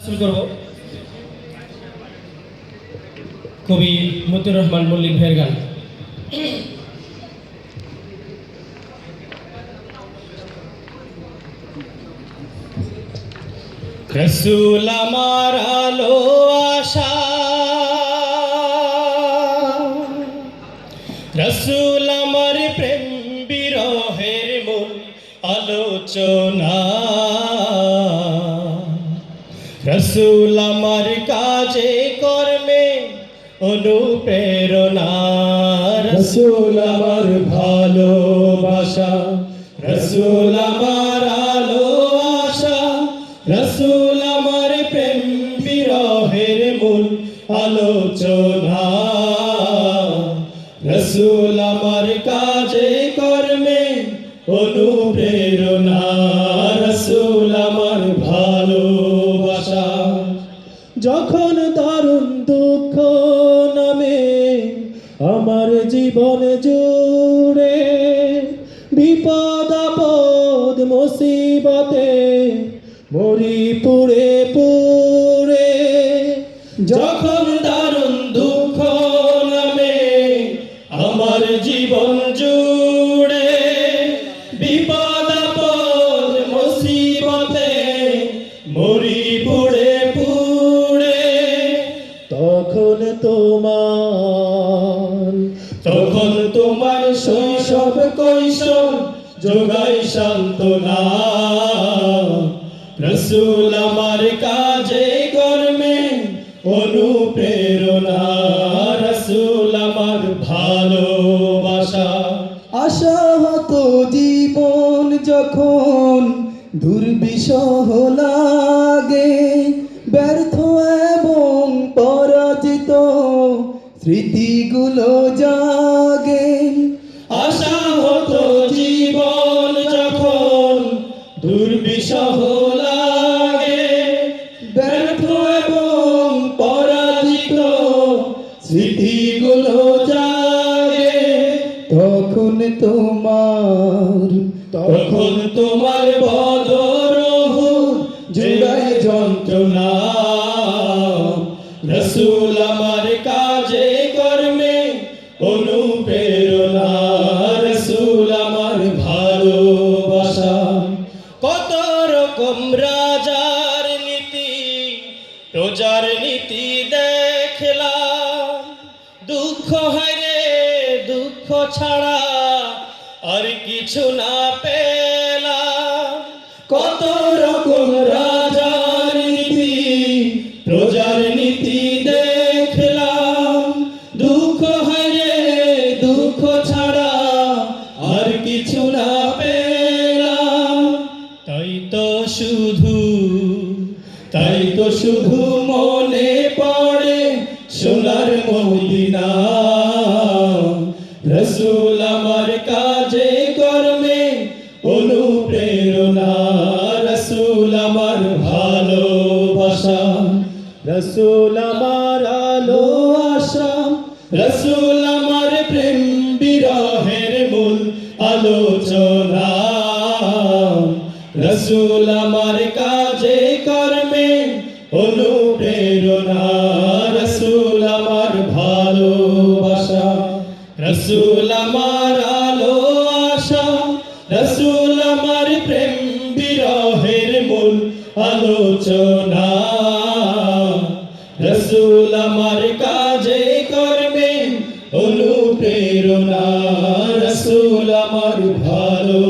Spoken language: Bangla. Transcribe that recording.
শুরু করব কবি মতিউর রহমান মল্লিক ভাইয়ের গান। রসুল আমার আলো আশা, রসুল আমার প্রেম বিরহের মূল আলোচনা, রসুল আমার কাজে কর্মে অনুপ্রেরণা, রসুল আমার ভালোবাসা, রসুল আমার আলো আশা, রসুল আমার প্রেম বিরহের মূল আলোচনা, রসুল আমার কাজে কর্মে অনুপ্রেরণা, রসুল আমার ভালোবাসা। যখন দারুণ দুঃখ নামে আমার জীবন জুড়ে, বিপদ আপদ মুসিবতে মরি পুড়ে পুড়ে, যখন দারুণ দুঃখ নামে আমার জীবন জুড়ে, বিপদ আপদ মুসিবতে মরি পুড়ে পুড়ে, তখন তোমার শৈশব কৈশোর যোগাই সান্ত্বনা, রসুল আমার কাজে কর্মে অনুপ্রেরণা, রসুল আমার ভালোবাসা। আশাহত জীবন যখন দুর্বিষহ লাগে, ব্যর্থ এবং পরাজিত স্মৃতিগুলো জাগে, আশাহত জীবন যখন দুর্বিষহ লাগে, ব্যর্থ এবং পরাজিত স্মৃতিগুলো জাগে, তখন তোমার বদর জুড়াই যন্ত্রণা, রসুল আমার কাজে কর্মে অনুপ্রেরণা, রসুল আমার ভালোবাসা। কত রকম রাজার নীতি প্রজার নীতি দেখলাম, দুঃখ হয় রে দুঃখ ছাড়া আর কিছু না পেলাম, কত রকম রাজার নীতি প্রজার নীতি দেখলাম, দুঃখ হয় রে দুঃখ ছাড়া আর কিছু না পেলাম, তাই তো শুধু মনে পড়ে সোনার মদিনা, রসুল আমার কাজে কর্মে অনুপ্রেরণা, রসুল আমার ভালোবাসা, রসুল আমার আলো আশা, রসুল আমার প্রেম বিরহের মূল আলোচনা, রসুল আমার কাজে কর্মে অনুপ্রেরণা, রসুল আমার ভালোবাসা, রসুল আমার আলো আশা, রসুল আমার প্রেম বিরহের মূল আলোচনা, রসুল আমার কাজে কর্মে অনুপ্রেরণা, রসুল আমার ভালো